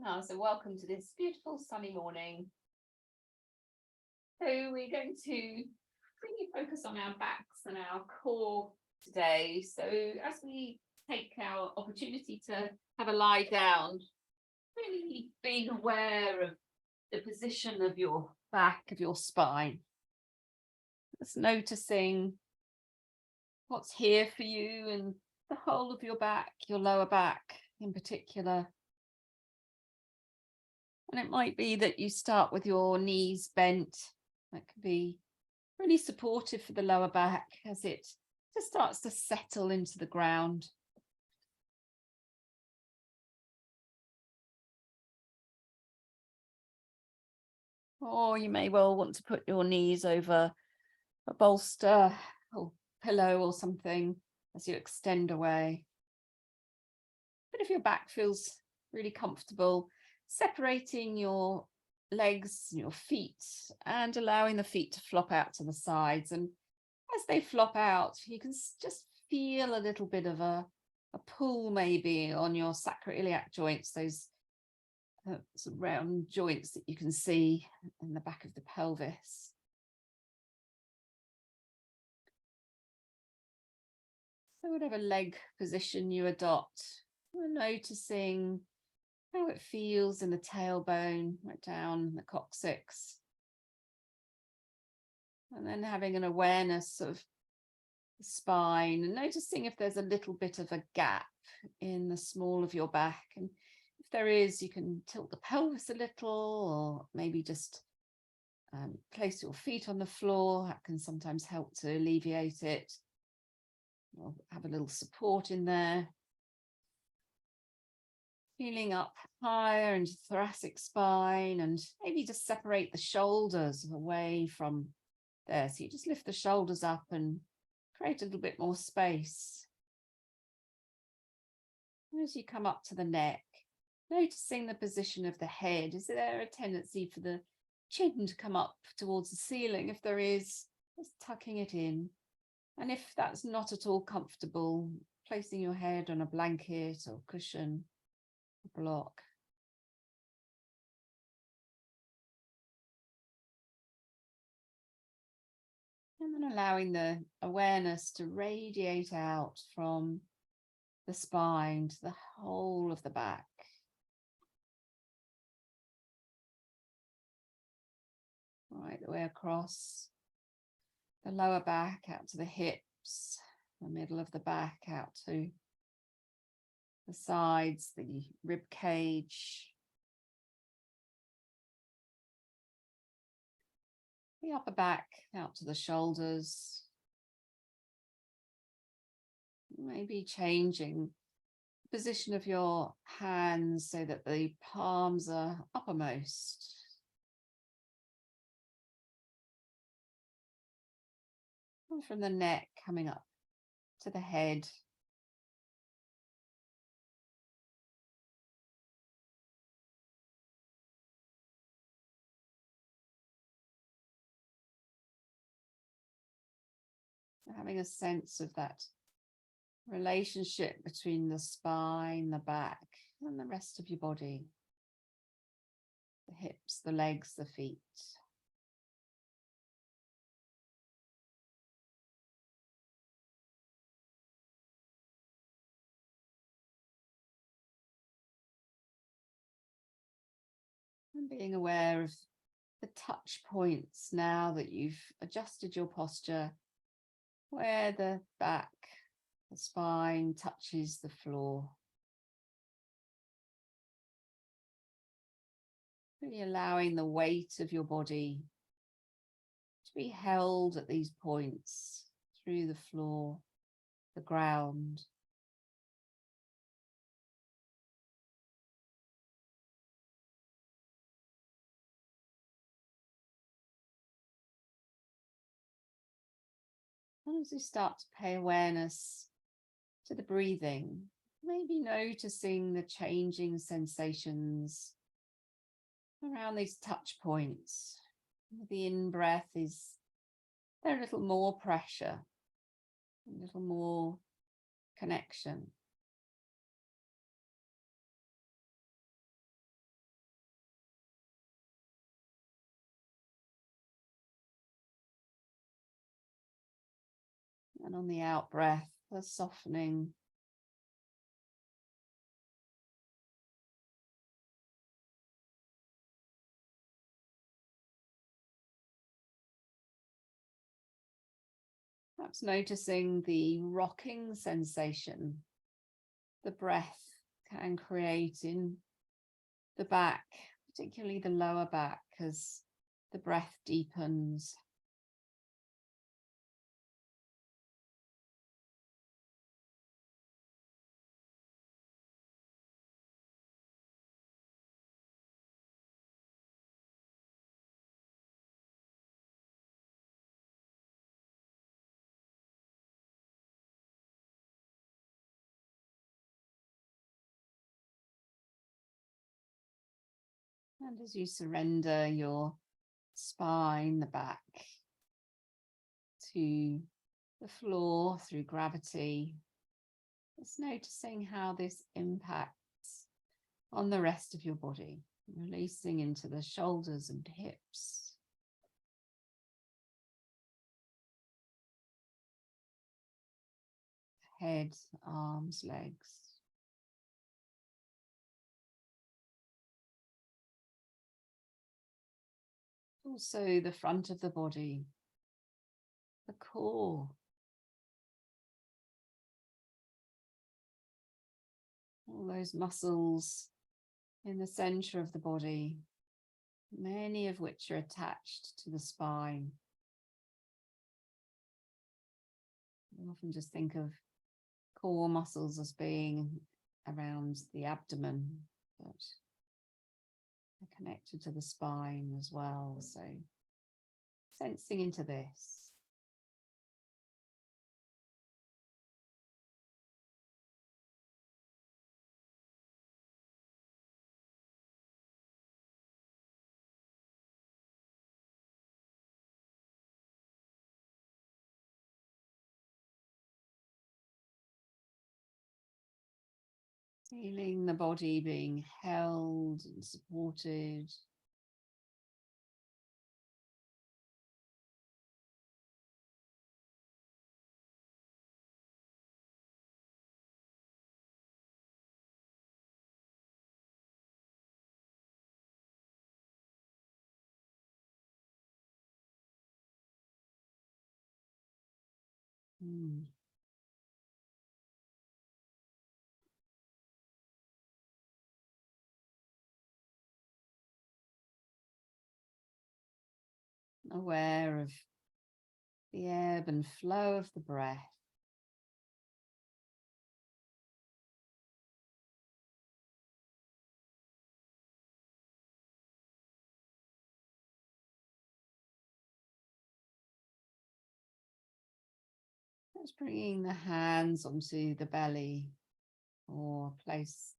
So welcome to this beautiful sunny morning. So we're going to really focus on our backs and our core today. So as we take our opportunity to have a lie down, really being aware of the position of your back, of your spine. Just noticing what's here for you and the whole of your back, your lower back in particular. And it might be that you start with your knees bent. That could be really supportive for the lower back as it just starts to settle into the ground. Or you may well want to put your knees over a bolster or pillow or something as you extend away. But if your back feels really comfortable, separating your legs and your feet and allowing the feet to flop out to the sides. And as they flop out, you can just feel a little bit of a pull maybe on your sacroiliac joints, those sort of round joints that you can see in the back of the pelvis. So whatever leg position you adopt, you're noticing how it feels in the tailbone, right down the coccyx. And then having an awareness of the spine and noticing if there's a little bit of a gap in the small of your back. And if there is, you can tilt the pelvis a little, or maybe just place your feet on the floor. That can sometimes help to alleviate it. Or have a little support in there. Feeling up higher into the thoracic spine, and maybe just separate the shoulders away from there. So you just lift the shoulders up and create a little bit more space. And as you come up to the neck, noticing the position of the head. Is there a tendency for the chin to come up towards the ceiling? If there is, just tucking it in. And if that's not at all comfortable, placing your head on a blanket or cushion, block. And then allowing the awareness to radiate out from the spine to the whole of the back. Right the way across the lower back out to the hips, the middle of the back out to the sides, the rib cage, the upper back out to the shoulders. Maybe changing the position of your hands so that the palms are uppermost. And from the neck coming up to the head. Having a sense of that relationship between the spine, the back, and the rest of your body. The hips, the legs, the feet. And being aware of the touch points now that you've adjusted your posture, where the back, the spine touches the floor. Really allowing the weight of your body to be held at these points through the floor, the ground. And as you start to pay awareness to the breathing, maybe noticing the changing sensations around these touch points. The in-breath is there a little more pressure, a little more connection. And on the out breath, the softening. Perhaps noticing the rocking sensation the breath can create in the back, particularly the lower back, as the breath deepens. And as you surrender your spine, the back, to the floor through gravity, just noticing how this impacts on the rest of your body, releasing into the shoulders and hips. Head, arms, legs. Also the front of the body, the core. All those muscles in the center of the body, many of which are attached to the spine. I often just think of core muscles as being around the abdomen, but they're connected to the spine as well. So sensing into this. Feeling the body being held and supported. Aware of the ebb and flow of the breath. Just bringing the hands onto the belly or place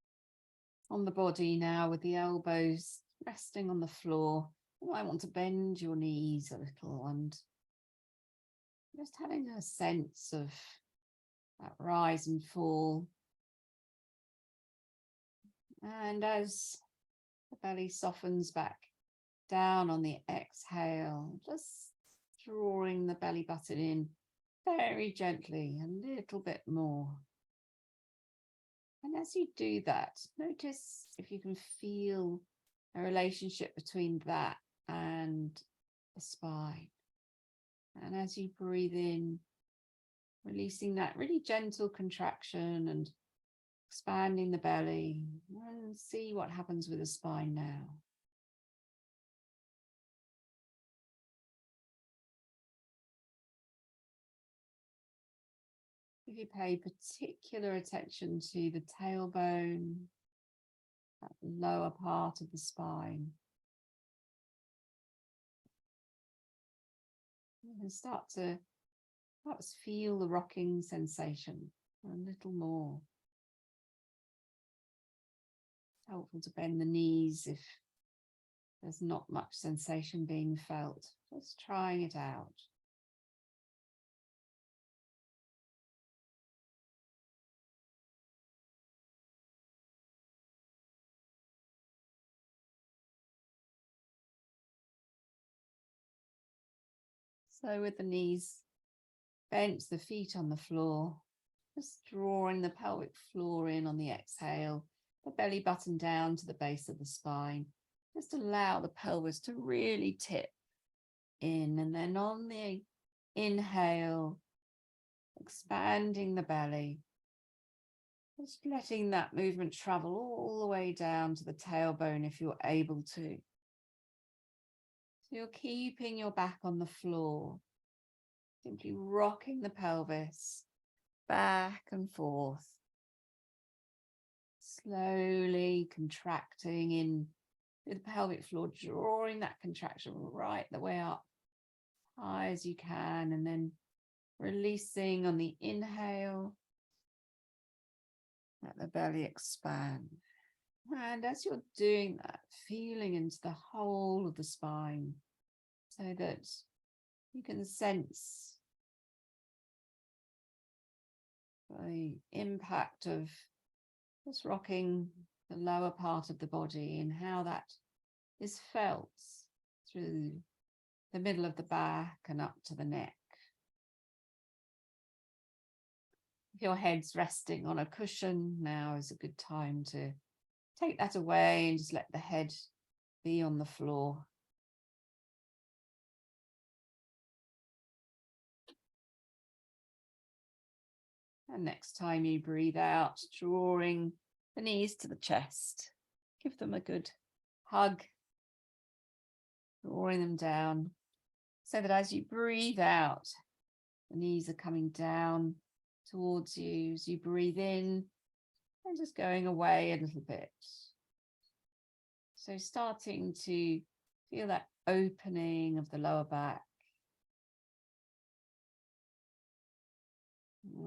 on the body now with the elbows resting on the floor. You might want to bend your knees a little and just having a sense of that rise and fall. And as the belly softens back down on the exhale, just drawing the belly button in very gently, a little bit more. And as you do that, notice if you can feel a relationship between that and the spine. And as you breathe in, releasing that really gentle contraction and expanding the belly, and see what happens with the spine now. If you pay particular attention to the tailbone, that lower part of the spine, you can start to perhaps feel the rocking sensation a little more. It's helpful to bend the knees if there's not much sensation being felt. Just trying it out. So with the knees bench the feet on the floor, just drawing the pelvic floor in on the exhale, the belly button down to the base of the spine. Just allow the pelvis to really tip in, and then on the inhale, expanding the belly, just letting that movement travel all the way down to the tailbone if you're able to. So you're keeping your back on the floor, simply rocking the pelvis back and forth, slowly contracting in with the pelvic floor, drawing that contraction right the way up, high as you can, and then releasing on the inhale. Let the belly expand. And as you're doing that, feeling into the whole of the spine so that you can sense the impact of just rocking the lower part of the body and how that is felt through the middle of the back and up to the neck. If your head's resting on a cushion, now is a good time to take that away and just let the head be on the floor. And next time you breathe out, drawing the knees to the chest, give them a good hug, drawing them down so that as you breathe out, the knees are coming down towards you as you breathe in and just going away a little bit. So starting to feel that opening of the lower back,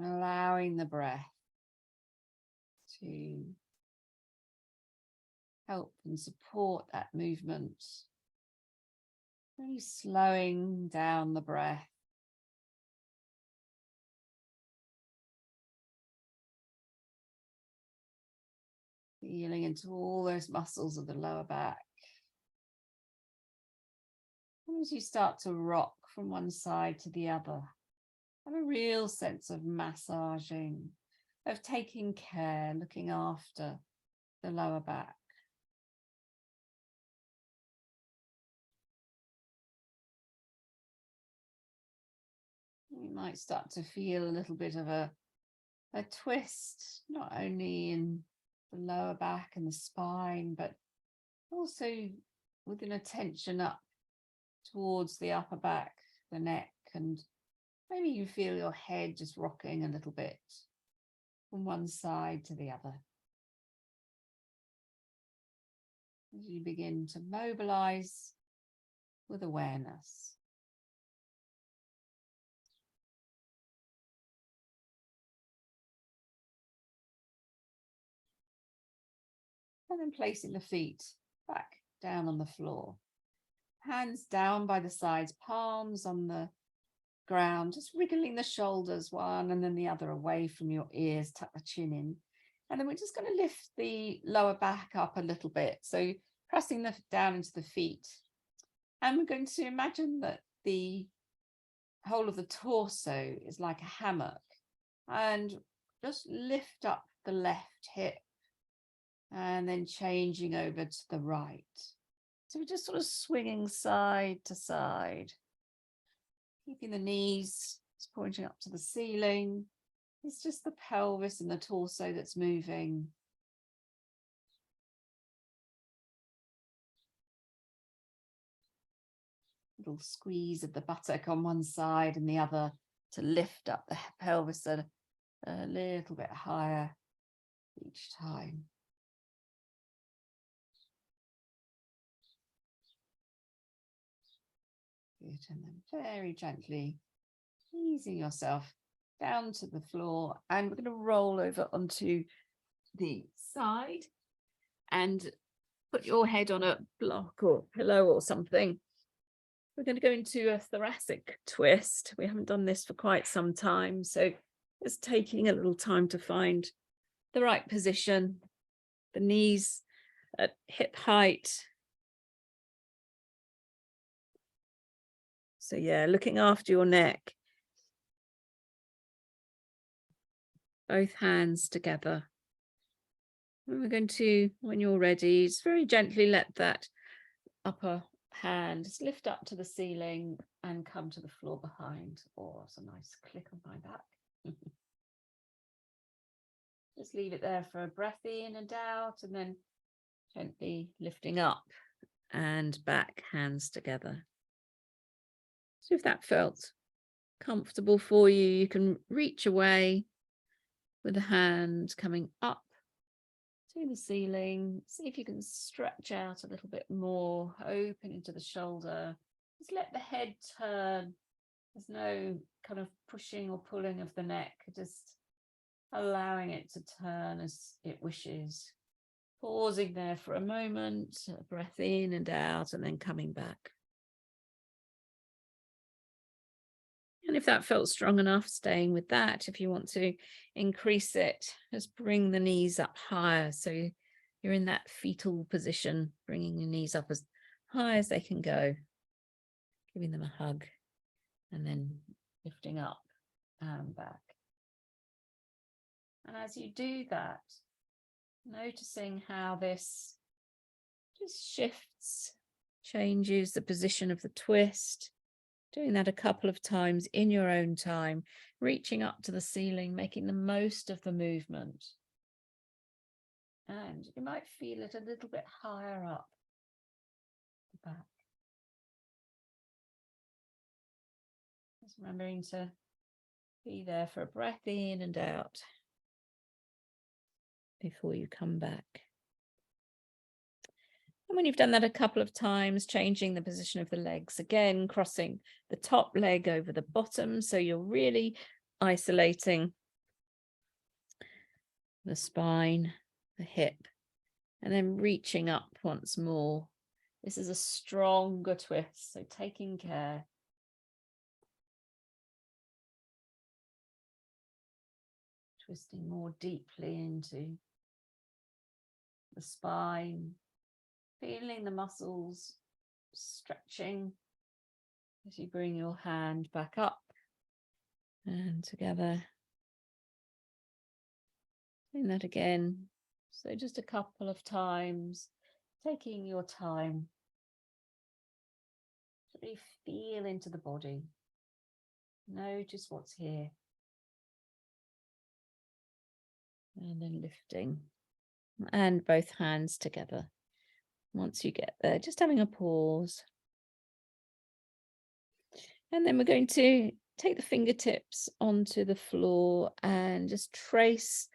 allowing the breath to help and support that movement, really slowing down the breath. Feeling into all those muscles of the lower back. And as you start to rock from one side to the other, have a real sense of massaging, of taking care, looking after the lower back. You might start to feel a little bit of a twist, not only in the lower back and the spine, but also with an attention up towards the upper back, the neck, and maybe you feel your head just rocking a little bit from one side to the other. As you begin to mobilize with awareness. And then placing the feet back down on the floor. Hands down by the sides, palms on the ground, just wriggling the shoulders one and then the other away from your ears, tuck the chin in. And then we're just going to lift the lower back up a little bit. So pressing down into the feet. And we're going to imagine that the whole of the torso is like a hammock. And just lift up the left hip. And then changing over to the right. So we're just sort of swinging side to side. Keeping the knees pointing up to the ceiling. It's just the pelvis and the torso that's moving. Little squeeze of the buttock on one side and the other to lift up the pelvis a little bit higher each time. Good, and then very gently easing yourself down to the floor, and we're going to roll over onto the side and put your head on a block or pillow or something. We're going to go into a thoracic twist. We haven't done this for quite some time, so it's taking a little time to find the right position. The knees at hip height. So yeah, looking after your neck. both hands together. And we're going to, when you're ready, just very gently let that upper hand just lift up to the ceiling and come to the floor behind. Oh, it's a nice click on my back. Just leave it there for a breath in and out, and then gently lifting up and back, hands together. So if that felt comfortable for you, you can reach away with the hand coming up to the ceiling. See if you can stretch out a little bit more, open into the shoulder. Just let the head turn. There's no kind of pushing or pulling of the neck, just allowing it to turn as it wishes. Pausing there for a moment, a breath in and out, and then coming back. And if that felt strong enough, staying with that. If you want to increase it, just bring the knees up higher. So you're in that fetal position, bringing your knees up as high as they can go, giving them a hug, and then lifting up and back. And as you do that, noticing how this just shifts, changes the position of the twist, doing that a couple of times in your own time, reaching up to the ceiling, making the most of the movement. And you might feel it a little bit higher up the back. Just remembering to be there for a breath in and out before you come back. And when you've done that a couple of times, changing the position of the legs again, crossing the top leg over the bottom. So you're really isolating the spine, the hip, and then reaching up once more. This is a stronger twist, so taking care. Twisting more deeply into the spine, feeling the muscles stretching as you bring your hand back up and together. Doing that again. So just a couple of times, taking your time to really feel into the body. Notice what's here. And then lifting. And both hands together. Once you get there, just having a pause. And then we're going to take the fingertips onto the floor and just trace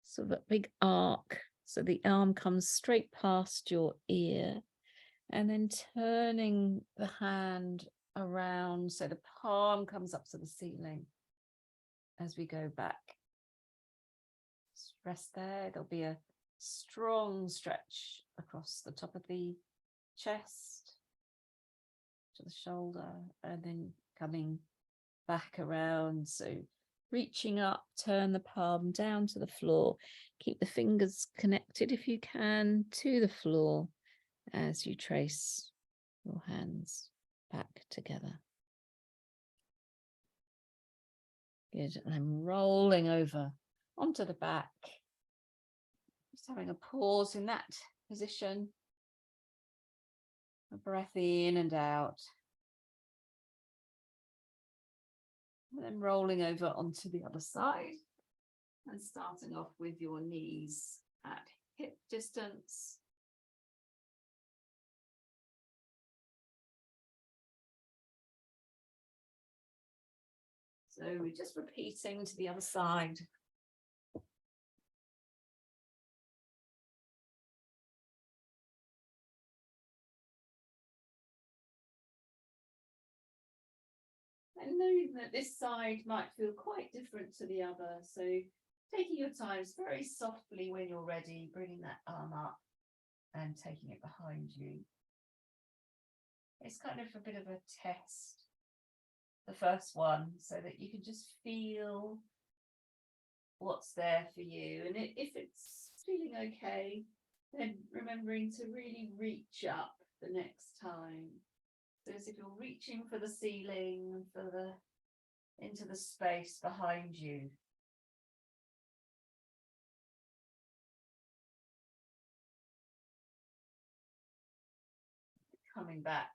sort of a big arc. So the arm comes straight past your ear, and then turning the hand around so the palm comes up to the ceiling as we go back. Just rest there. There'll be a strong stretch across the top of the chest to the shoulder, and then coming back around. So reaching up, turn the palm down to the floor. Keep the fingers connected if you can to the floor as you trace your hands back together. Good. And I'm rolling over onto the back. Just having a pause in that position. A breath in and out. And then rolling over onto the other side and starting off with your knees at hip distance. So we're just repeating to the other side. And knowing that this side might feel quite different to the other. So taking your time very softly when you're ready, bringing that arm up and taking it behind you. It's kind of a bit of a test, the first one, so that you can just feel what's there for you. And if it's feeling okay, then remembering to really reach up the next time. So as if you're reaching for the ceiling, into the space behind you. coming back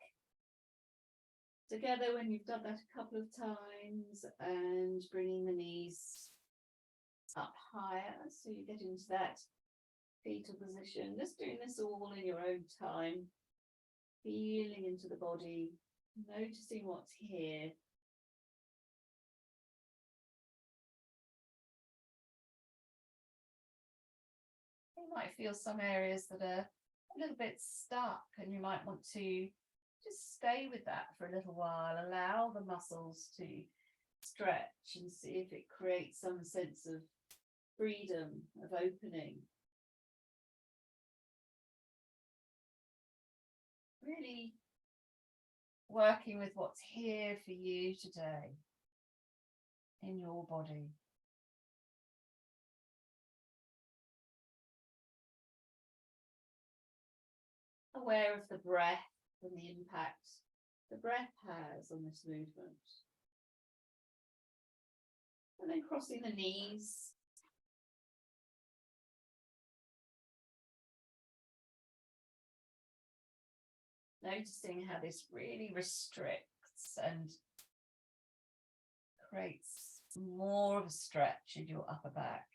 together when you've done that a couple of times, and bringing the knees up higher so you get into that fetal position. Just doing this all in your own time, feeling into the body, noticing what's here. You might feel some areas that are a little bit stuck, and you might want to just stay with that for a little while. Allow the muscles to stretch and see if it creates some sense of freedom, of opening. Really working with what's here for you today in your body. Aware of the breath and the impact the breath has on this movement. And then crossing the knees. Noticing how this really restricts and creates more of a stretch in your upper back.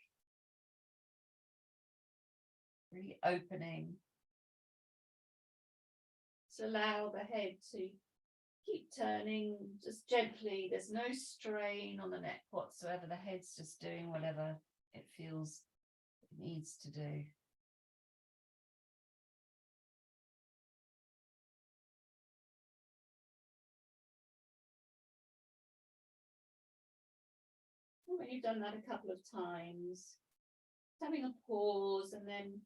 Really opening. So allow the head to keep turning just gently. There's no strain on the neck whatsoever. The head's just doing whatever it feels it needs to do. When you've done that a couple of times, having a pause and then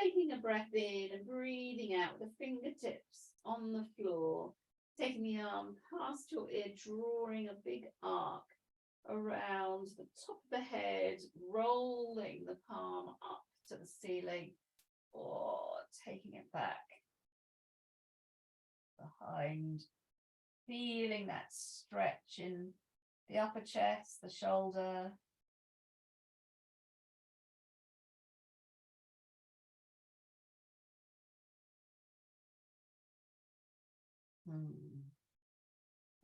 taking a breath in and breathing out with the fingertips on the floor, taking the arm past your ear, drawing a big arc around the top of the head, rolling the palm up to the ceiling, or taking it back behind, feeling that stretch in the upper chest, the shoulder.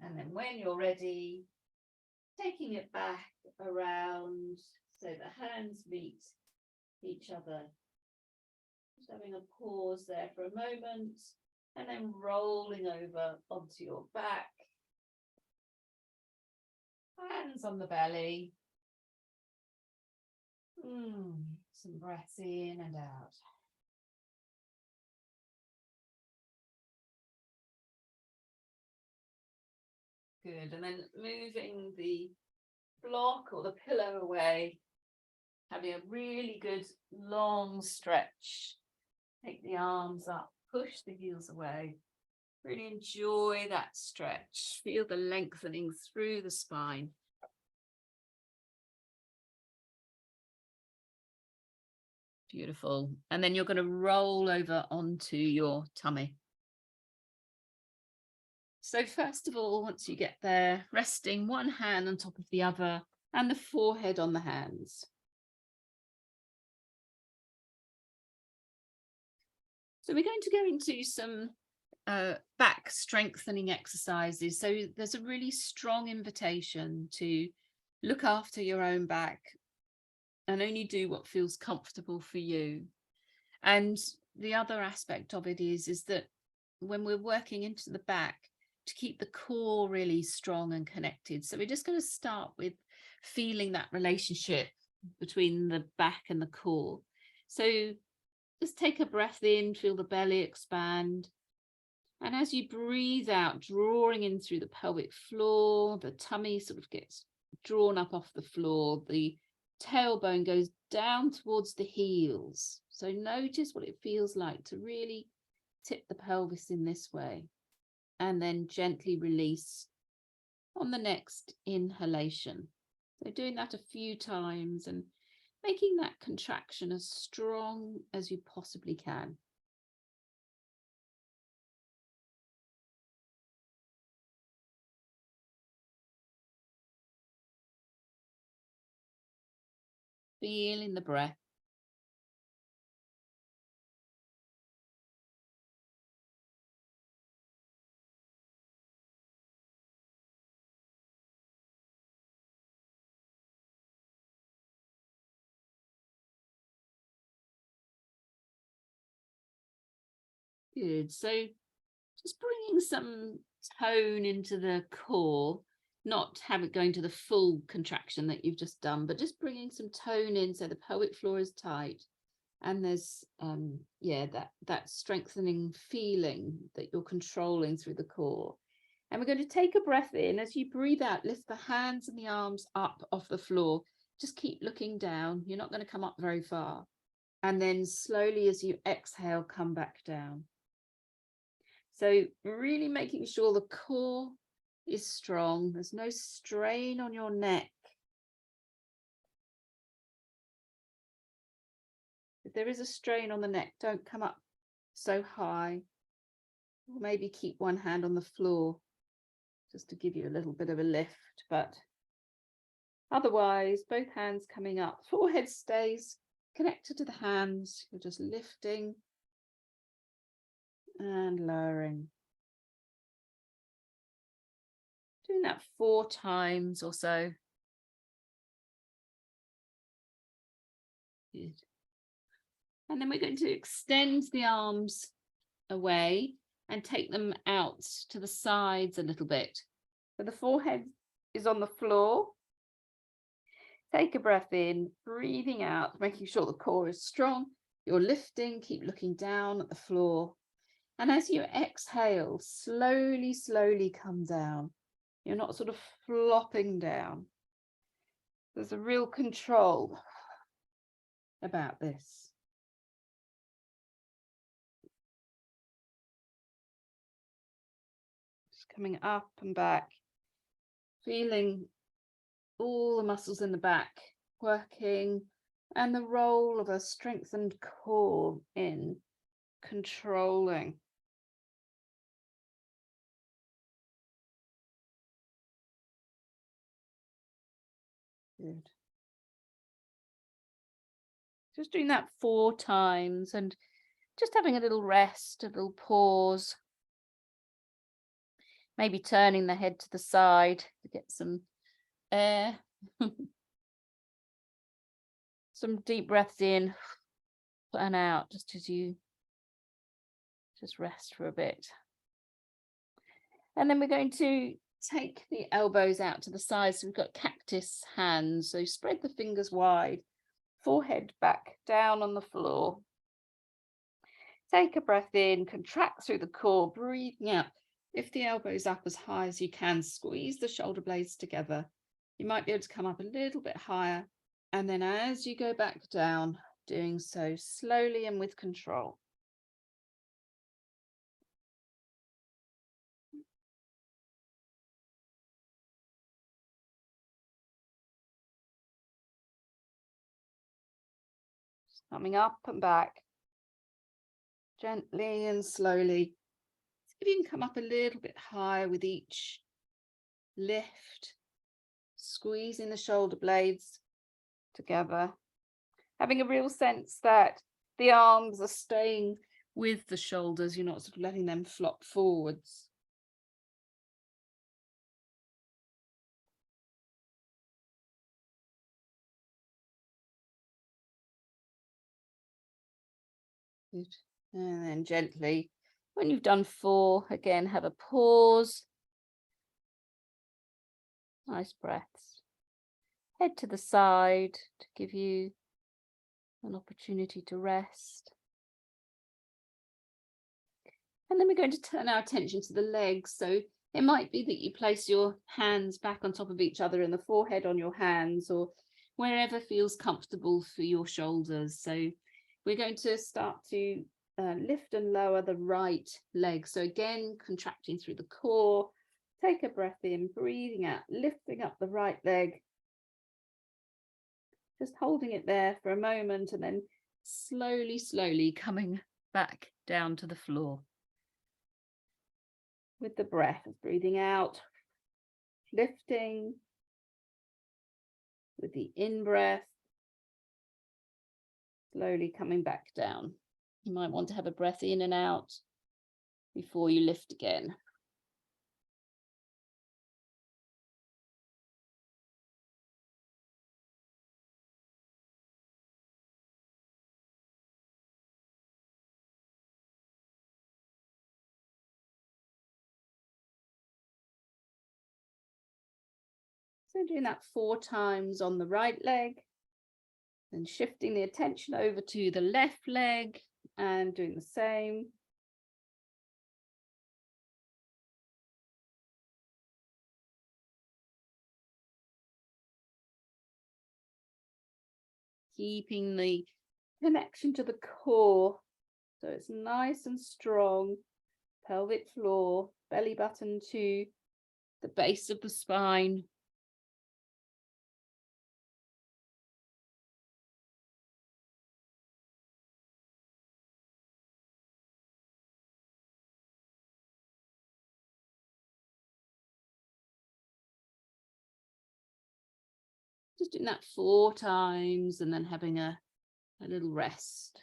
And then when you're ready, taking it back around so the hands meet each other. Just having a pause there for a moment, and then rolling over onto your back. Hands on the belly. Some breaths in and out. Good. And then moving the block or the pillow away, having a really good long stretch. Take the arms up, push the heels away. Really enjoy that stretch. Feel the lengthening through the spine. Beautiful. And then you're going to roll over onto your tummy. So first of all, once you get there, resting one hand on top of the other and the forehead on the hands. So we're going to go into some back strengthening exercises. So there's a really strong invitation to look after your own back and only do what feels comfortable for you. And the other aspect of it is that when we're working into the back, to keep the core really strong and connected. So we're just going to start with feeling that relationship between the back and the core. So just take a breath in, feel the belly expand. And as you breathe out, drawing in through the pelvic floor, the tummy sort of gets drawn up off the floor. The tailbone goes down towards the heels. So notice what it feels like to really tip the pelvis in this way. And then gently release on the next inhalation. So doing that a few times and making that contraction as strong as you possibly can. Feeling the breath. Good. So just bringing some tone into the core, not have it going to the full contraction that you've just done, but just bringing some tone in so the pelvic floor is tight. And there's that strengthening feeling that you're controlling through the core. And we're going to take a breath in. As you breathe out, lift the hands and the arms up off the floor. Just keep looking down. You're not going to come up very far. And then slowly, as you exhale, come back down. So really making sure the core is strong. There's no strain on your neck. If there is a strain on the neck, don't come up so high. Or maybe keep one hand on the floor just to give you a little bit of a lift. But otherwise, both hands coming up. Forehead stays connected to the hands. You're just lifting and lowering. Doing that 4 times or so. Good. And then we're going to extend the arms away and take them out to the sides a little bit. So the forehead is on the floor. Take a breath in, breathing out, making sure the core is strong. You're lifting, keep looking down at the floor. And as you exhale, slowly, slowly come down. You're not sort of flopping down. There's a real control about this. Just coming up and back, feeling all the muscles in the back working, and the role of a strengthened core in controlling. Good. Just doing that 4 times and just having a little rest, a little pause. Maybe turning the head to the side to get some air. Some deep breaths in and out, just as you just rest for a bit. And then we're going to take the elbows out to the sides. So we've got cactus hands. So spread the fingers wide, forehead back down on the floor. Take a breath in, contract through the core, breathing out. Lift the elbows up as high as you can. Squeeze the shoulder blades together. You might be able to come up a little bit higher. And then as you go back down, doing so slowly and with control. Just coming up and back, gently and slowly. See if you can come up a little bit higher with each lift, squeezing the shoulder blades together, having a real sense that the arms are staying with the shoulders. You're not sort of letting them flop forwards. Good. And then gently, when you've done 4, again, have a pause. Nice breaths. Head to the side to give you an opportunity to rest. And then we're going to turn our attention to the legs. So it might be that you place your hands back on top of each other and the forehead on your hands, or wherever feels comfortable for your shoulders. So we're going to start to lift and lower the right leg. So again, contracting through the core. Take a breath in, breathing out, lifting up the right leg. Just holding it there for a moment and then slowly, slowly coming back down to the floor. With the breath, breathing out, lifting. With the in-breath, slowly coming back down. You might want to have a breath in and out before you lift again. So doing that 4 times on the right leg, then shifting the attention over to the left leg and doing the same. Keeping the connection to the core, so it's nice and strong. Pelvic floor, belly button to the base of the spine. Just doing that 4 times and then having a little rest.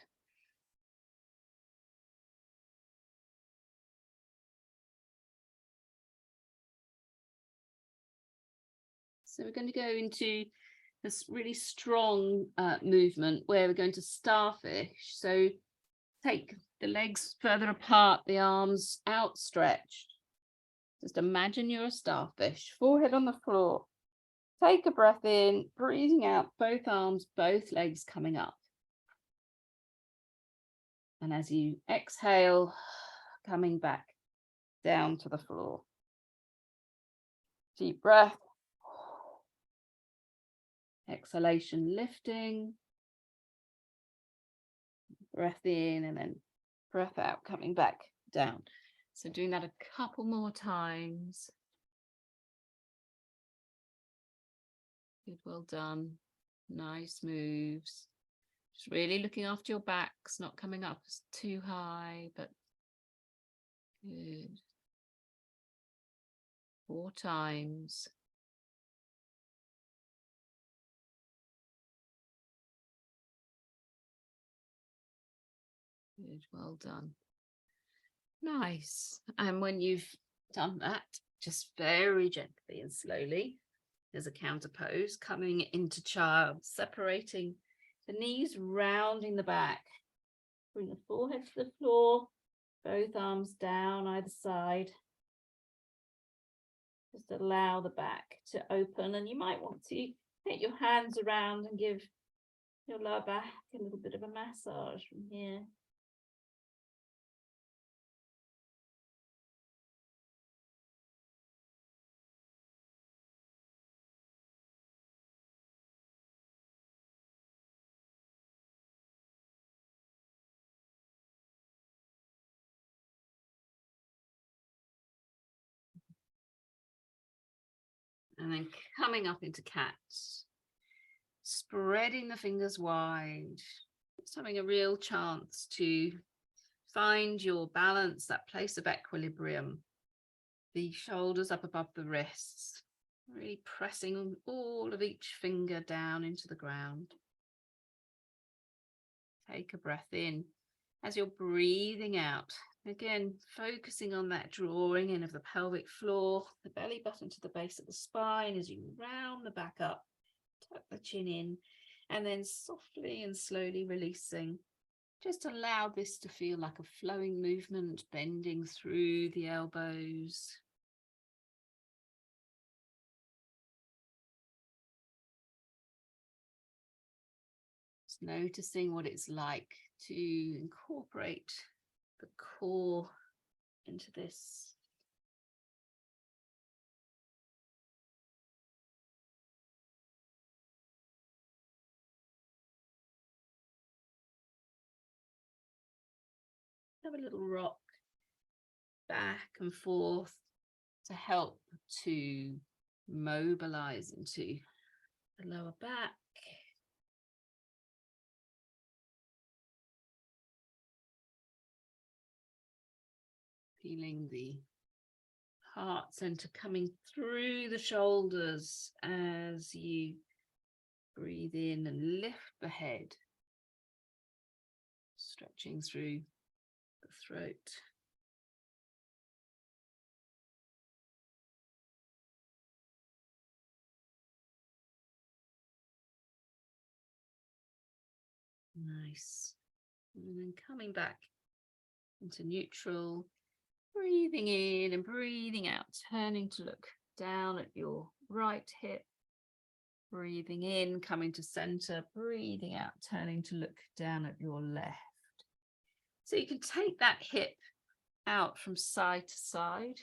So we're going to go into this really strong movement where we're going to starfish. So take the legs further apart, the arms outstretched. Just imagine you're a starfish, forehead on the floor. Take a breath in, breathing out, both arms, both legs coming up. And as you exhale, coming back down to the floor. Deep breath. Exhalation, lifting. Breath in and then breath out, coming back down. So doing that a couple more times. Good, well done. Nice moves. Just really looking after your backs, not coming up too high, but good. 4 times. Good, well done. Nice. And when you've done that, just very gently and slowly, there's a counter pose, coming into child, separating the knees, rounding the back. Bring the forehead to the floor, both arms down either side. Just allow the back to open, and you might want to take your hands around and give your lower back a little bit of a massage from here. And then coming up into cat, spreading the fingers wide, just having a real chance to find your balance, that place of equilibrium, the shoulders up above the wrists, really pressing all of each finger down into the ground. Take a breath in. As you're breathing out, again, focusing on that drawing in of the pelvic floor, the belly button to the base of the spine as you round the back up, tuck the chin in, and then softly and slowly releasing. Just allow this to feel like a flowing movement, bending through the elbows. Just noticing what it's like to incorporate the core into this. Have a little rock back and forth to help to mobilize into the lower back. Feeling the heart center coming through the shoulders as you breathe in and lift the head, stretching through the throat. Nice. And then coming back into neutral, breathing in and breathing out, turning to look down at your right hip, Breathing in, coming to center, breathing out, turning to look down at your left. So you can take that hip out from side to side.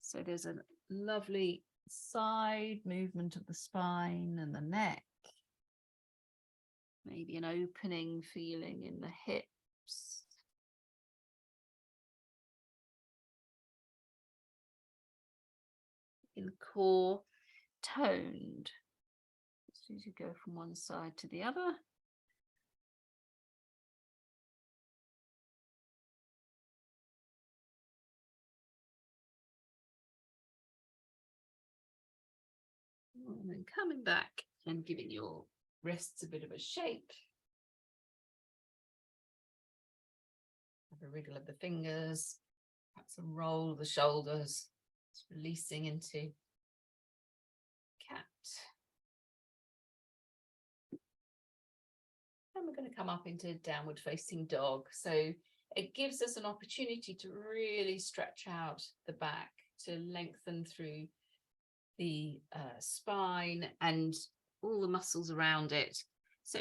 So there's a lovely side movement of the spine and the neck. Maybe an opening feeling in the hips. In the core, toned. So you go from one side to the other. And then coming back and giving your wrists a bit of a shake. Have a wriggle of the fingers, perhaps a roll of the shoulders, just releasing into cat. And we're going to come up into downward facing dog. So it gives us an opportunity to really stretch out the back, to lengthen through the spine and all the muscles around it. So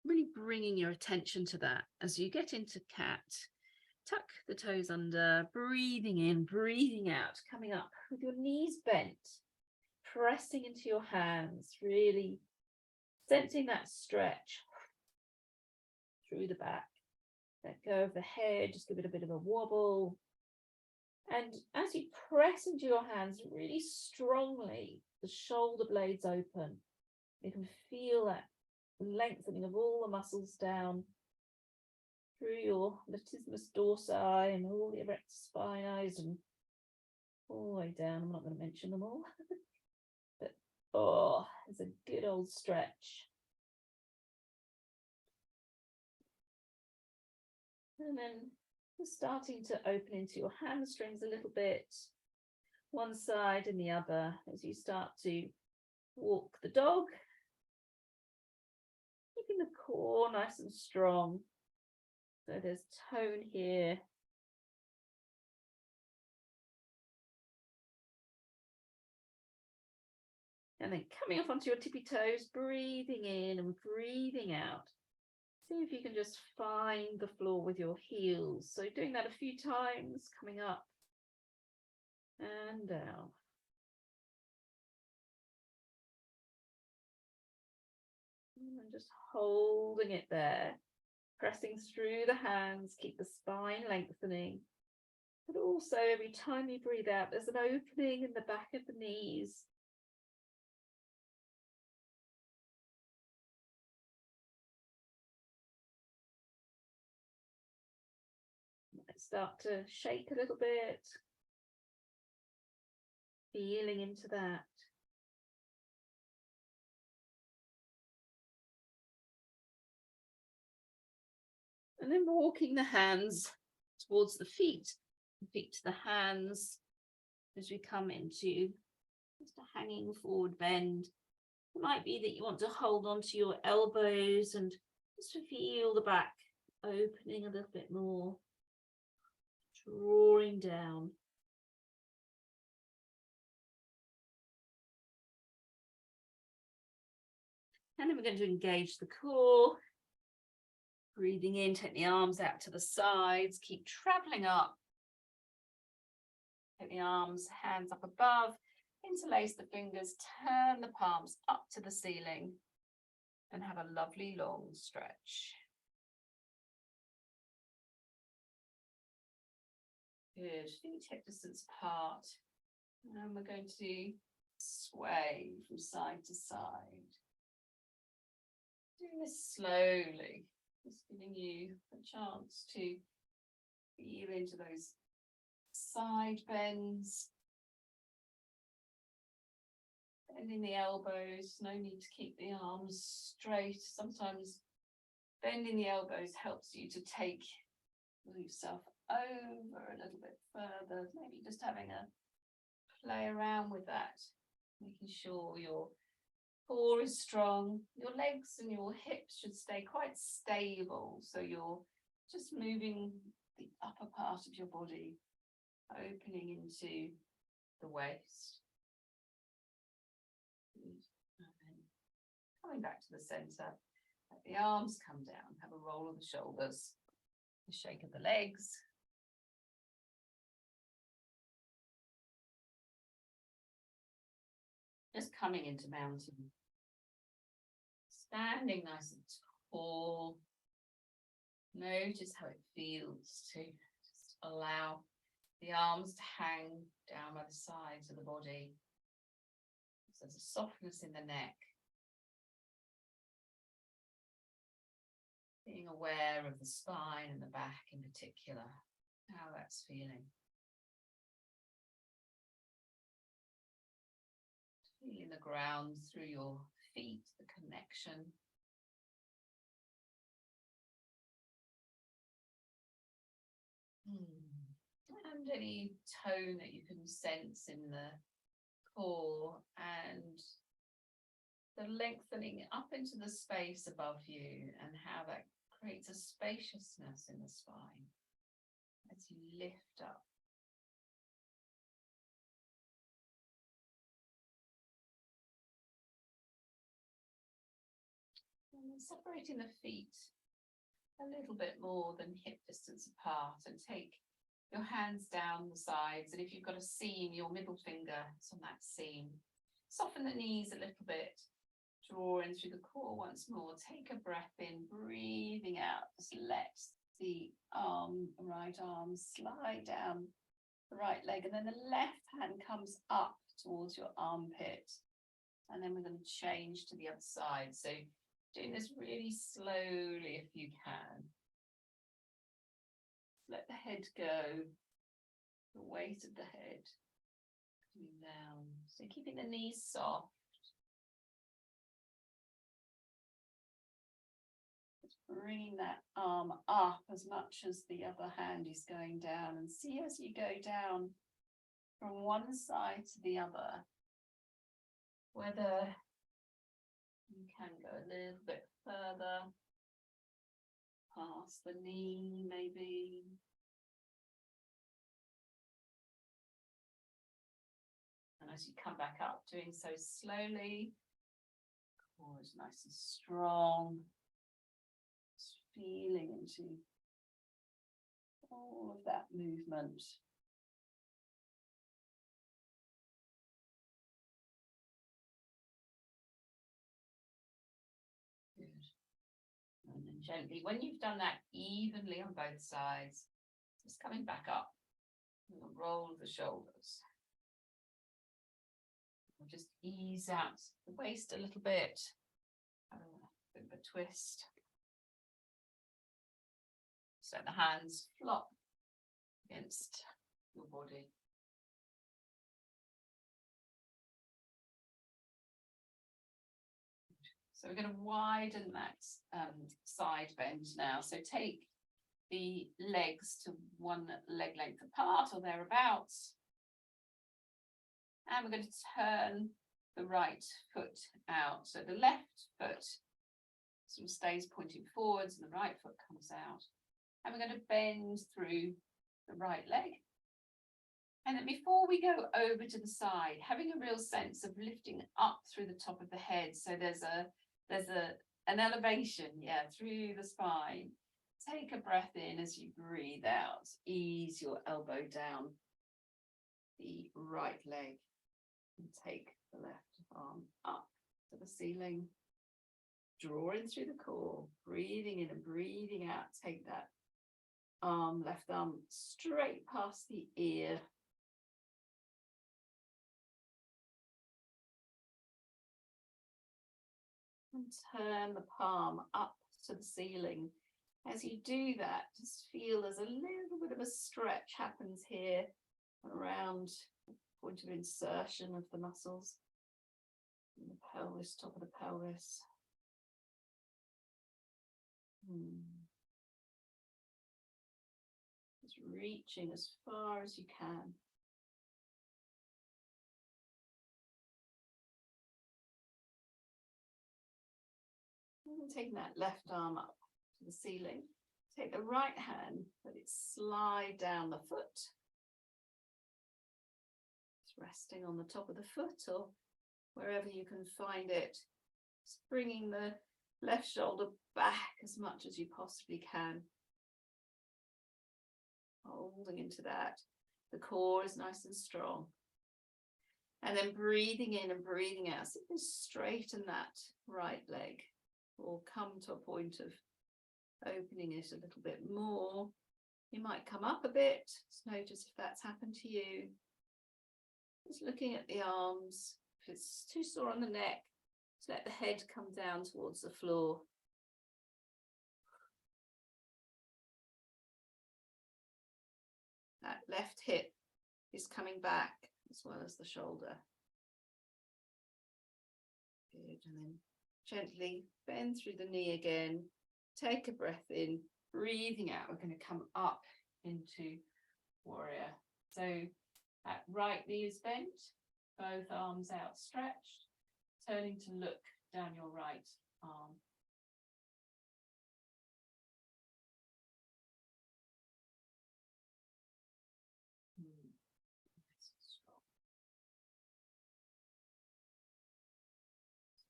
really bringing your attention to that as you get into cat. Tuck the toes under, breathing in, breathing out, coming up with your knees bent, pressing into your hands, really sensing that stretch through the back. Let go of the head, just give it a bit of a wobble. And as you press into your hands really strongly, the shoulder blades open. You can feel that lengthening of all the muscles down through your latissimus dorsi and all the erector spinae and all the way down. I'm not going to mention them all. But oh, it's a good old stretch. And then just starting to open into your hamstrings a little bit, one side and the other, as you start to walk the dog, keeping the core nice and strong. So there's tone here. And then coming off onto your tippy toes, breathing in and breathing out. See if you can just find the floor with your heels. So doing that a few times, coming up and down. And just holding it there, pressing through the hands, keep the spine lengthening. But also every time you breathe out, there's an opening in the back of the knees. Start to shake a little bit, feeling into that. And then walking the hands towards the feet to the hands as we come into just a hanging forward bend. It might be that you want to hold onto your elbows and just to feel the back opening a little bit more, drawing down. And then we're going to engage the core. Breathing in, take the arms out to the sides, keep traveling up. Take the arms, hands up above, interlace the fingers, turn the palms up to the ceiling and have a lovely long stretch. Good, feet hip distance apart. And we're going to sway from side to side. Doing this slowly, just giving you a chance to feel into those side bends. Bending the elbows, no need to keep the arms straight. Sometimes bending the elbows helps you to take yourself over a little bit further, maybe just having a play around with that, making sure your core is strong, your legs and your hips should stay quite stable, so you're just moving the upper part of your body, opening into the waist. Good. And then coming back to the center, let the arms come down, have a roll of the shoulders, a shake of the legs. Just coming into mountain. Standing nice and tall. Notice how it feels to just allow the arms to hang down by the sides of the body. So there's a softness in the neck. Being aware of the spine and the back in particular, how that's feeling. Feeling the ground through your feet, the connection. And any tone that you can sense in the core and the lengthening up into the space above you and how that creates a spaciousness in the spine as you lift up. And then separating the feet a little bit more than hip distance apart, and take your hands down the sides, and if you've got a seam, your middle finger is on that seam. Soften the knees a little bit, draw in through the core once more, take a breath in, breathing out, just let the right arm slide down the right leg, and then the left hand comes up towards your armpit, and then we're going to change to the other side. So doing this really slowly if you can. Let the head go, the weight of the head coming down. So keeping the knees soft. Just bringing that arm up as much as the other hand is going down, and see as you go down from one side to the other, whether you can go a little bit further, past the knee maybe. And as you come back up, doing so slowly, core is nice and strong. Just feeling into all of that movement. And then gently, when you've done that evenly on both sides, just coming back up, and roll the shoulders. We'll just ease out the waist a little bit, a bit of a twist. So the hands flop against your body. So we're going to widen that side bend now. So take the legs to one leg length apart or thereabouts. And we're going to turn the right foot out. So the left foot sort of stays pointing forwards and the right foot comes out. And we're going to bend through the right leg. And then before we go over to the side, having a real sense of lifting up through the top of the head. So there's an elevation, through the spine. Take a breath in as you breathe out. Ease your elbow down the right leg and take the left arm up to the ceiling. Draw in through the core, breathing in and breathing out. Take that left arm straight past the ear. And turn the palm up to the ceiling. As you do that, just feel there's a little bit of a stretch happens here around the point of insertion of the muscles in the pelvis, top of the pelvis. Just reaching as far as you can. And taking that left arm up to the ceiling, take the right hand, let it slide down the foot. Just resting on the top of the foot or wherever you can find it. Just bringing the left shoulder back as much as you possibly can. Holding into that. The core is nice and strong. And then breathing in and breathing out. So you can straighten that right leg or come to a point of opening it a little bit more. You might come up a bit. Just notice if that's happened to you. Just looking at the arms. If it's too sore on the neck, just let the head come down towards the floor. That left hip is coming back as well as the shoulder. Good, and then gently bend through the knee again. Take a breath in, breathing out. We're going to come up into warrior. So that right knee is bent, both arms outstretched, turning to look down your right arm.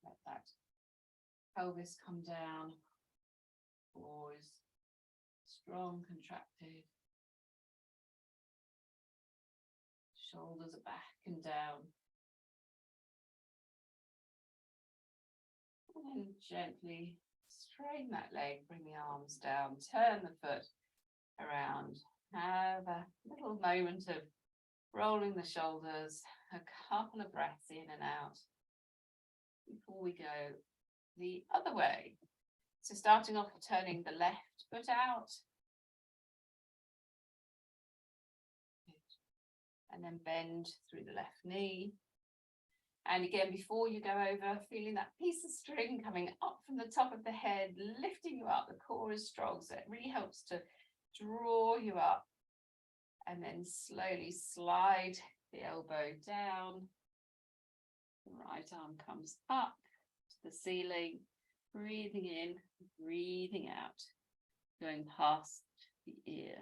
Let that pelvis come down, core is strong, contracted. Shoulders are back and down. And then gently straighten that leg, bring the arms down, turn the foot around. Have a little moment of rolling the shoulders, a couple of breaths in and out before we go the other way. So starting off with turning the left foot out. And then bend through the left knee. And again, before you go over, feeling that piece of string coming up from the top of the head, lifting you up. The core is strong, so it really helps to draw you up. And then slowly slide the elbow down. The right arm comes up to the ceiling. Breathing in, breathing out. Going past the ear.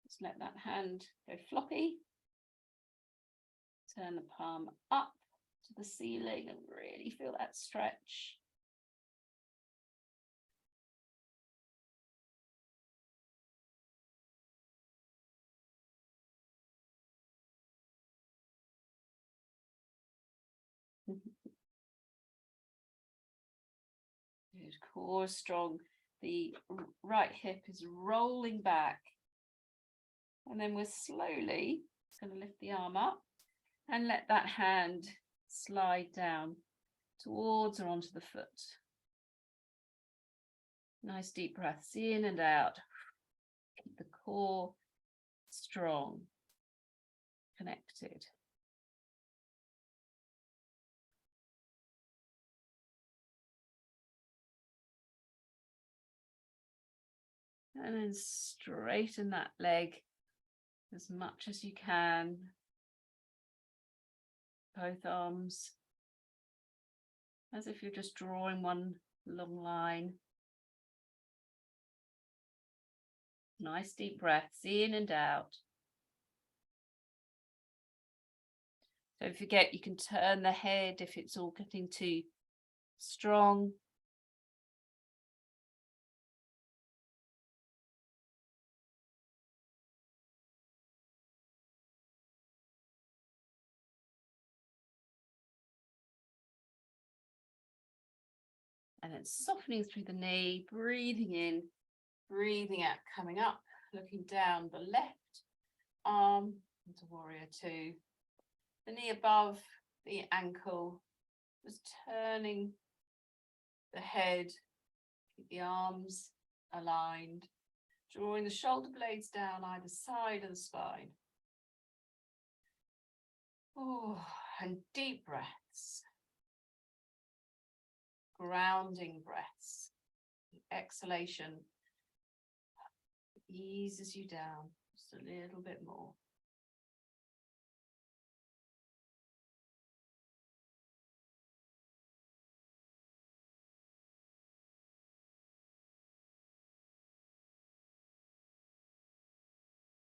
Just let that hand go floppy. Turn the palm up to the ceiling and really feel that stretch. Good, core strong. The right hip is rolling back. And then we're slowly going to lift the arm up and let that hand slide down towards or onto the foot. Nice deep breaths in and out. Keep the core strong, connected. And then straighten that leg as much as you can. Both arms, as if you're just drawing one long line. Nice deep breaths in and out. Don't forget, you can turn the head if it's all getting too strong. And then softening through the knee, breathing in, breathing out, coming up, looking down the left arm into warrior two. The knee above the ankle, just turning the head, keep the arms aligned, drawing the shoulder blades down either side of the spine. Oh, and deep breaths. Grounding breaths. The exhalation eases you down just a little bit more.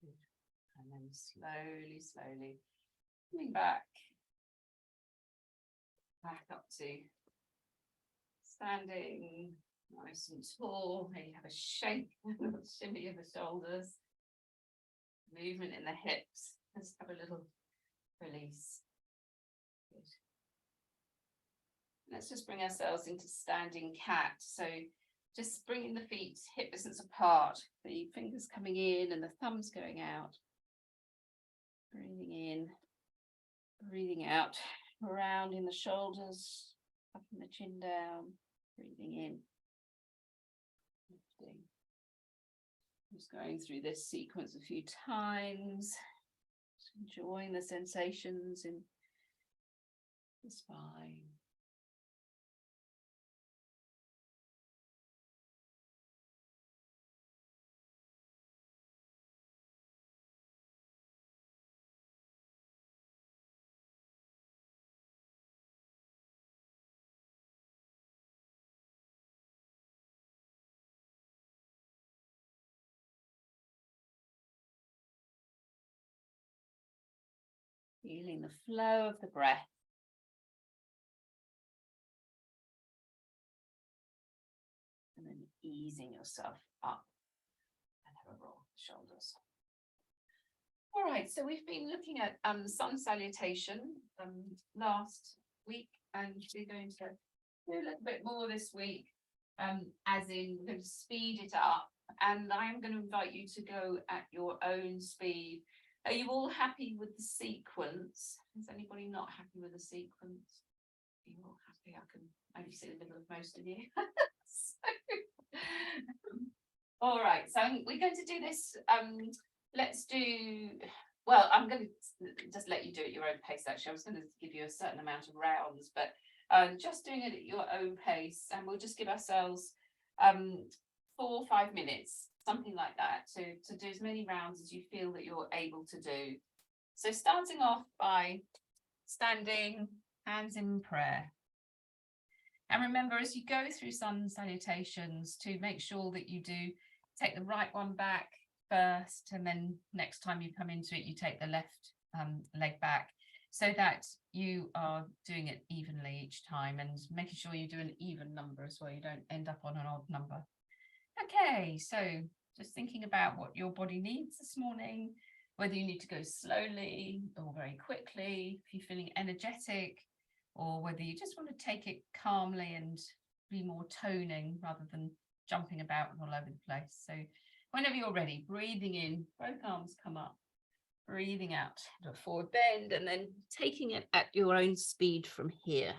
Good. And then slowly, slowly Coming back up to standing nice and tall. Maybe have a shake, shimmy of the shoulders, movement in the hips. Let's have a little release. Good. Let's just bring ourselves into standing cat. So just bringing the feet hip distance apart, the fingers coming in and the thumbs going out. Breathing in, breathing out, rounding the shoulders, upping the chin down, breathing in, lifting. Just going through this sequence a few times, just enjoying the sensations in the spine. Feeling the flow of the breath. And then easing yourself up and have a roll of the shoulders. All right, so we've been looking at sun salutation last week, and we're going to do a little bit more this week, as in we're going to speed it up, and I am going to invite you to go at your own speed. Are you all happy with the sequence? Is anybody not happy with the sequence? Are you all happy? I can only see the middle of most of you. All right, so we're going to do this. Let's do, well, I'm going to just let you do it at your own pace, actually. I was going to give you a certain amount of rounds, but just doing it at your own pace, and we'll just give ourselves 4 or 5 minutes, something like that, to do as many rounds as you feel that you're able to do. So starting off by standing, hands in prayer. And remember, as you go through sun salutations, to make sure that you do take the right one back first, and then next time you come into it, you take the left leg back, so that you are doing it evenly each time, and making sure you do an even number as well. You don't end up on an odd number. Okay, so just thinking about what your body needs this morning, whether you need to go slowly or very quickly, if you're feeling energetic, or whether you just want to take it calmly and be more toning rather than jumping about all over the place. So whenever you're ready, breathing in, both arms come up, breathing out, do a forward bend, and then taking it at your own speed from here.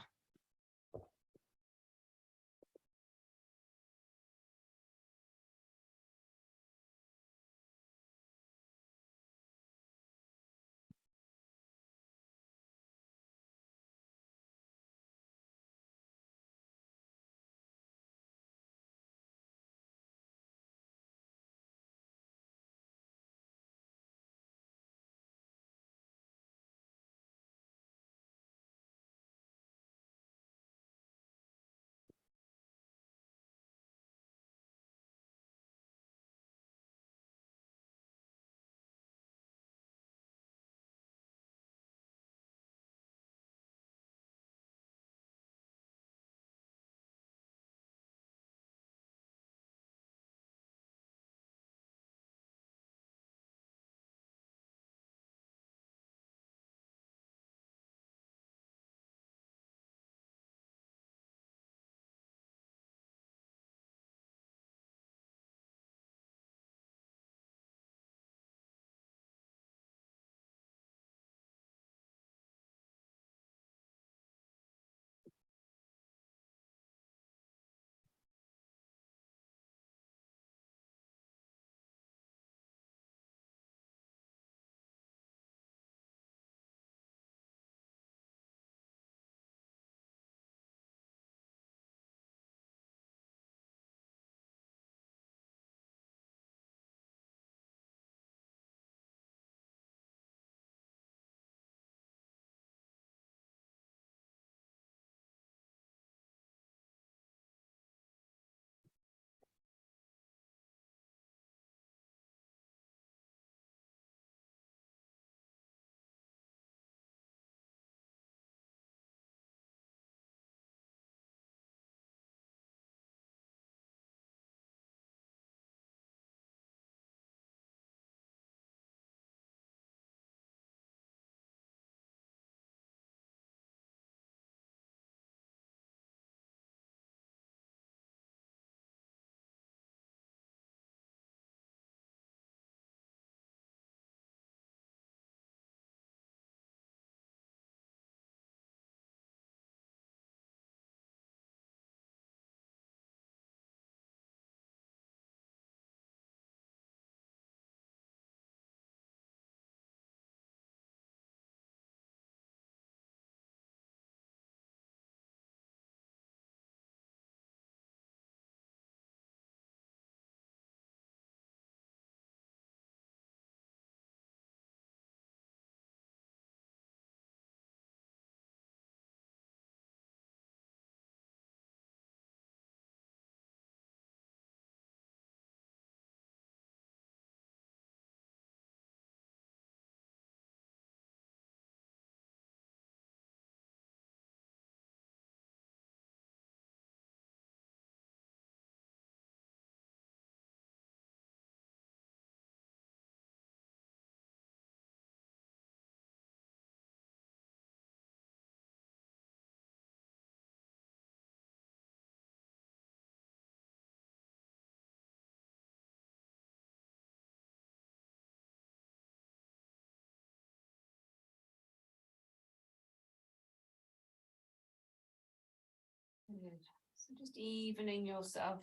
Good. So just evening yourself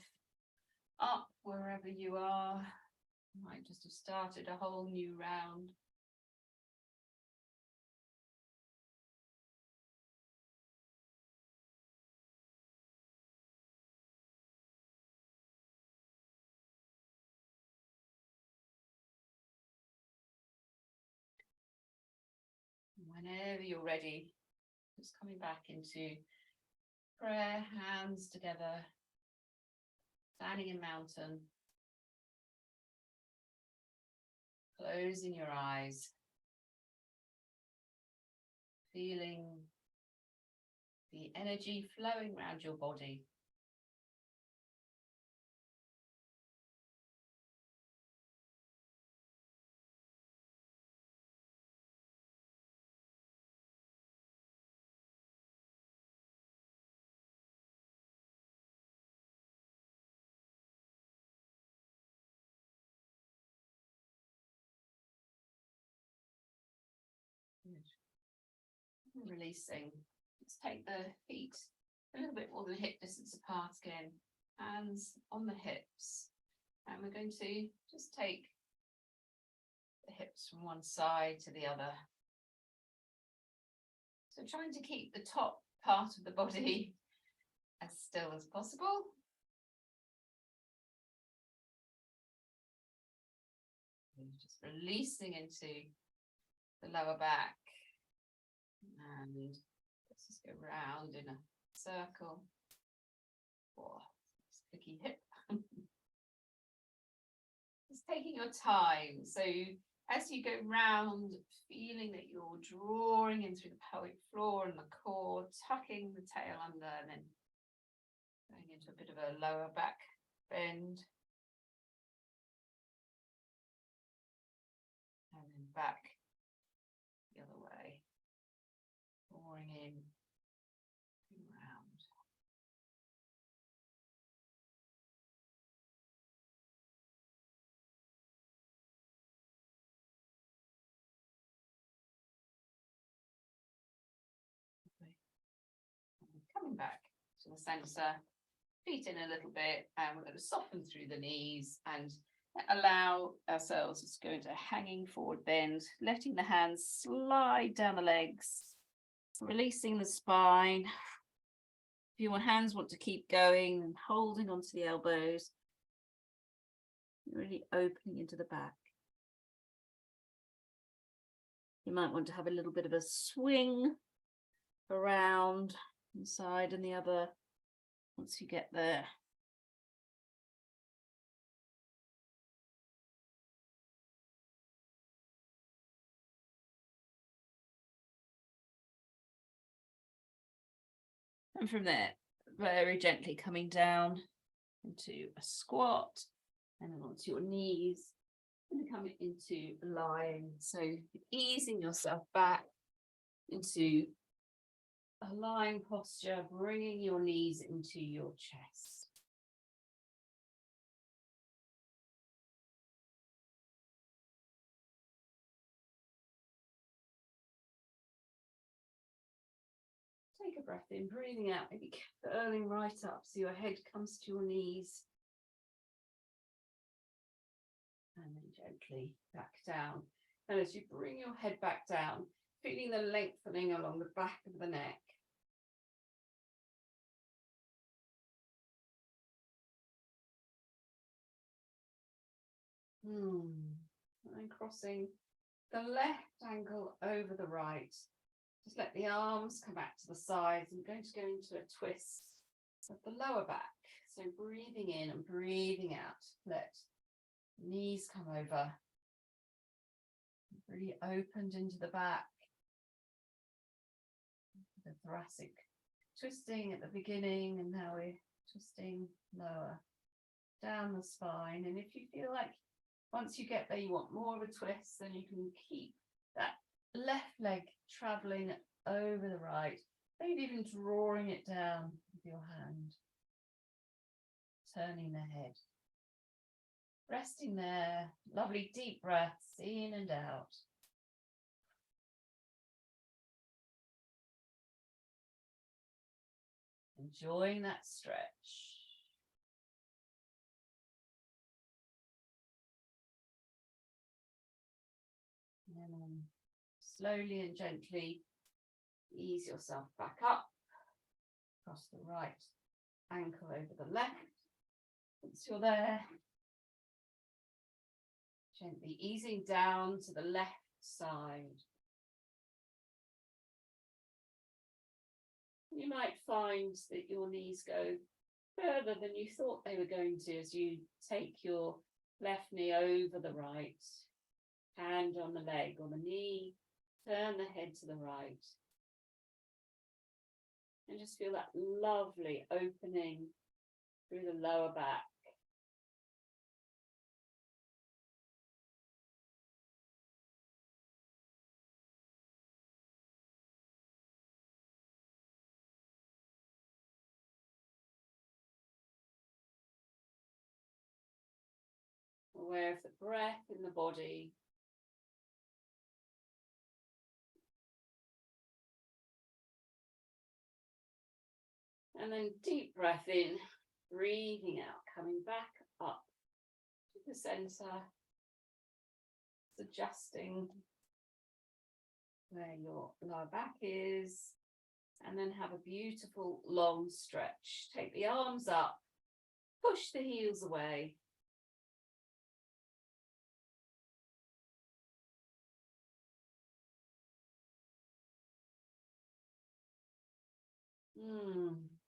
up wherever you are. You might just have started a whole new round. Whenever you're ready, just coming back into prayer, hands together, standing in mountain, closing your eyes, feeling the energy flowing around your body. Good. Releasing. Let's take the feet a little bit more than hip distance apart again. Hands on the hips. And we're going to just take the hips from one side to the other. So trying to keep the top part of the body as still as possible. And just releasing into the lower back. And let's just go round in a circle. Oh, sticky hip. Just taking your time. So as you go round, feeling that you're drawing in through the pelvic floor and the core, tucking the tail under, and then going into a bit of a lower back bend. And then back the other way. Drawing in and round. Coming back to the center, feet in a little bit, and we're going to soften through the knees and allow ourselves to go into a hanging forward bend, letting the hands slide down the legs, releasing the spine. If your hands want to keep going and holding onto the elbows, really opening into the back. You might want to have a little bit of a swing around one side and the other once you get there. And from there, very gently coming down into a squat and then onto your knees and coming into lying. So easing yourself back into a lying posture, bringing your knees into your chest. Take a breath in, breathing out, maybe curling right up so your head comes to your knees. And then gently back down. And as you bring your head back down, feeling the lengthening along the back of the neck. And crossing the left ankle over the right. Just let the arms come back to the sides. I'm going to go into a twist of the lower back. So breathing in and breathing out. Let knees come over. Really opened into the back. The thoracic twisting at the beginning, and now we're twisting lower down the spine. And if you feel like once you get there you want more of a twist, then you can keep that left leg traveling over the right, maybe even drawing it down with your hand, turning the head, resting there. Lovely deep breaths in and out. And enjoying that stretch. And then slowly and gently ease yourself back up, across the right ankle over the left. Once you're there, gently easing down to the left side. You might find that your knees go further than you thought they were going to as you take your left knee over the right, hand on the leg or the knee, turn the head to the right. And just feel that lovely opening through the lower back. Aware of the breath in the body. And then deep breath in, breathing out, coming back up to the center, adjusting where your lower back is, and then have a beautiful long stretch. Take the arms up, push the heels away.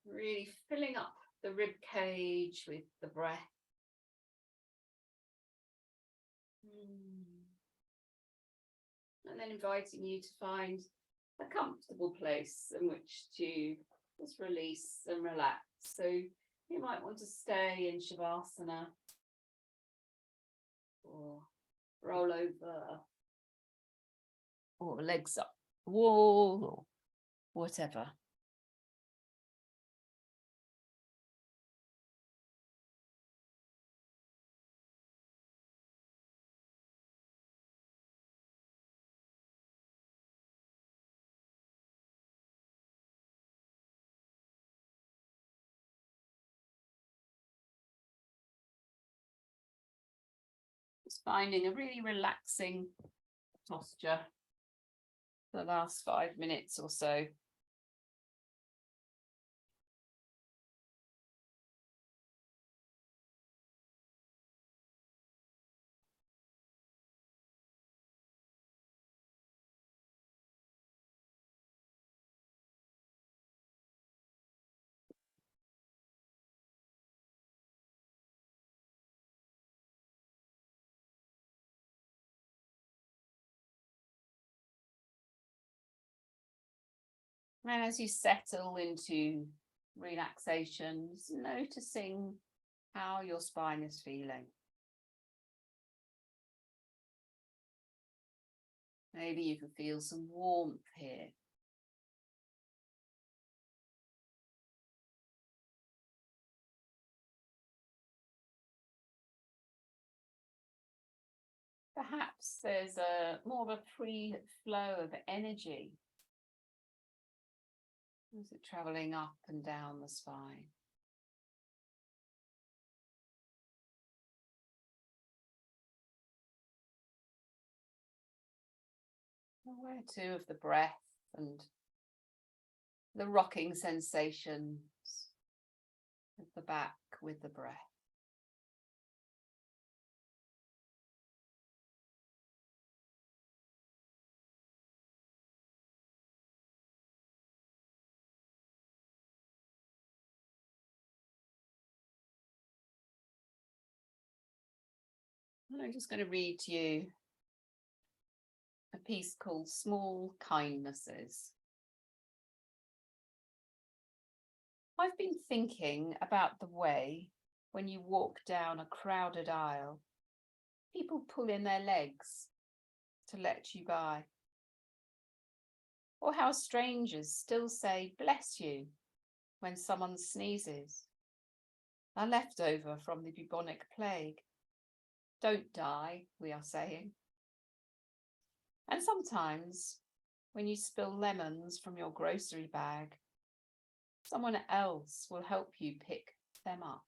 Really filling up the rib cage with the breath. And then inviting you to find a comfortable place in which to just release and relax. So you might want to stay in Shavasana or roll over or legs up the wall or whatever. Just finding a really relaxing posture for the last 5 minutes or so. And as you settle into relaxation, just noticing how your spine is feeling. Maybe you can feel some warmth here. Perhaps there's more of a free flow of energy. Is it traveling up and down the spine? Aware too of the breath and the rocking sensations of the back with the breath. And I'm just going to read to you a piece called Small Kindnesses. I've been thinking about the way when you walk down a crowded aisle, people pull in their legs to let you by. Or how strangers still say bless you when someone sneezes. A leftover from the bubonic plague. Don't die, we are saying. And sometimes when you spill lemons from your grocery bag, someone else will help you pick them up.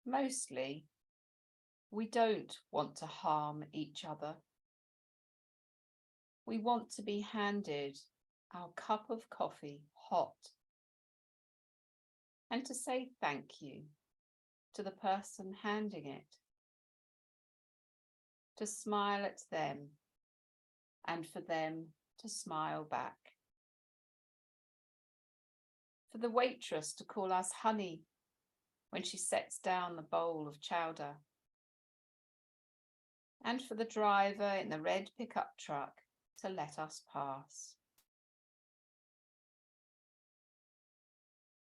Mostly, we don't want to harm each other. We want to be handed our cup of coffee hot and to say thank you to the person handing it, to smile at them and for them to smile back, for the waitress to call us honey when she sets down the bowl of chowder, and for the driver in the red pickup truck to let us pass.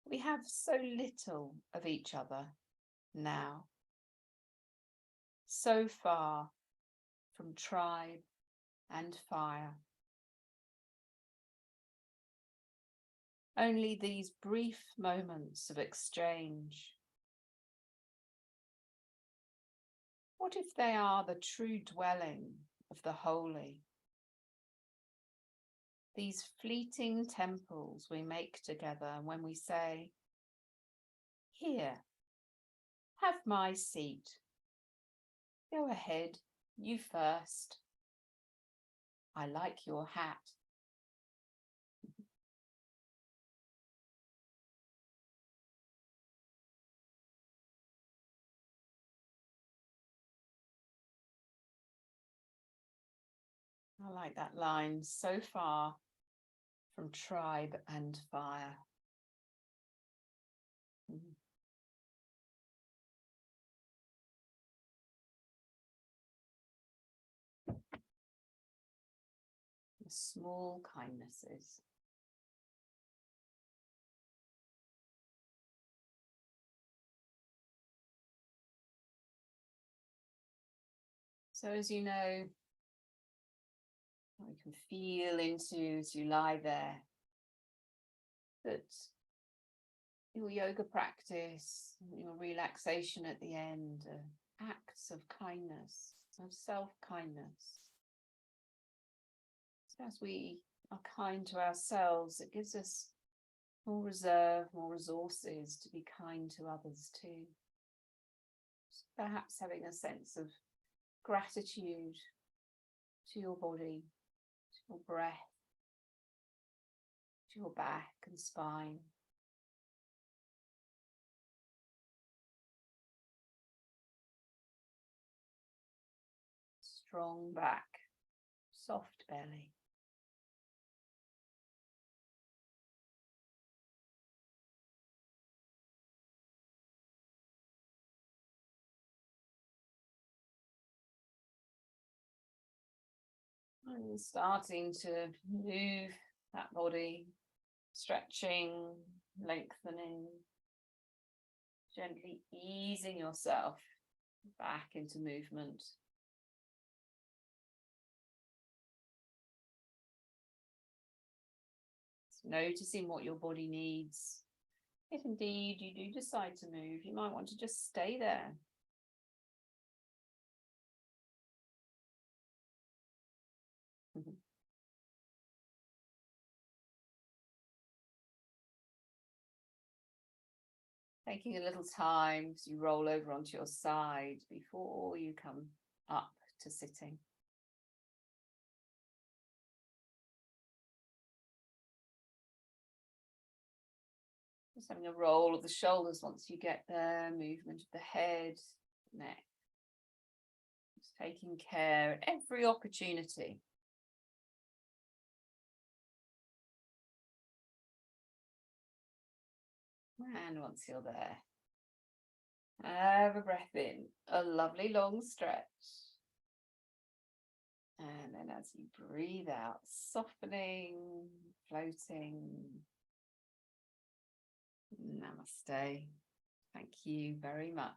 We have so little of each other now, so far from tribe and fire. Only these brief moments of exchange. What if they are the true dwelling of the holy? These fleeting temples we make together when we say, "Here, have my seat. Go ahead, you first. I like your hat." I like that line, so far from tribe and fire. The small kindnesses. So as you know, you can feel into, as you lie there, that your yoga practice, your relaxation at the end, acts of kindness, of self-kindness. So as we are kind to ourselves, it gives us more reserve, more resources to be kind to others too. So perhaps having a sense of gratitude to your body, to your breath, to your back and spine. Strong back, soft belly. And starting to move that body, stretching, lengthening, gently easing yourself back into movement. Noticing what your body needs. If indeed you do decide to move, you might want to just stay there. Taking a little time as you roll over onto your side before you come up to sitting. Just having a roll of the shoulders once you get there, movement of the head, neck. Just taking care at every opportunity. And once you're there, have a breath in, a lovely long stretch. And then as you breathe out, softening, floating. Namaste. Thank you very much.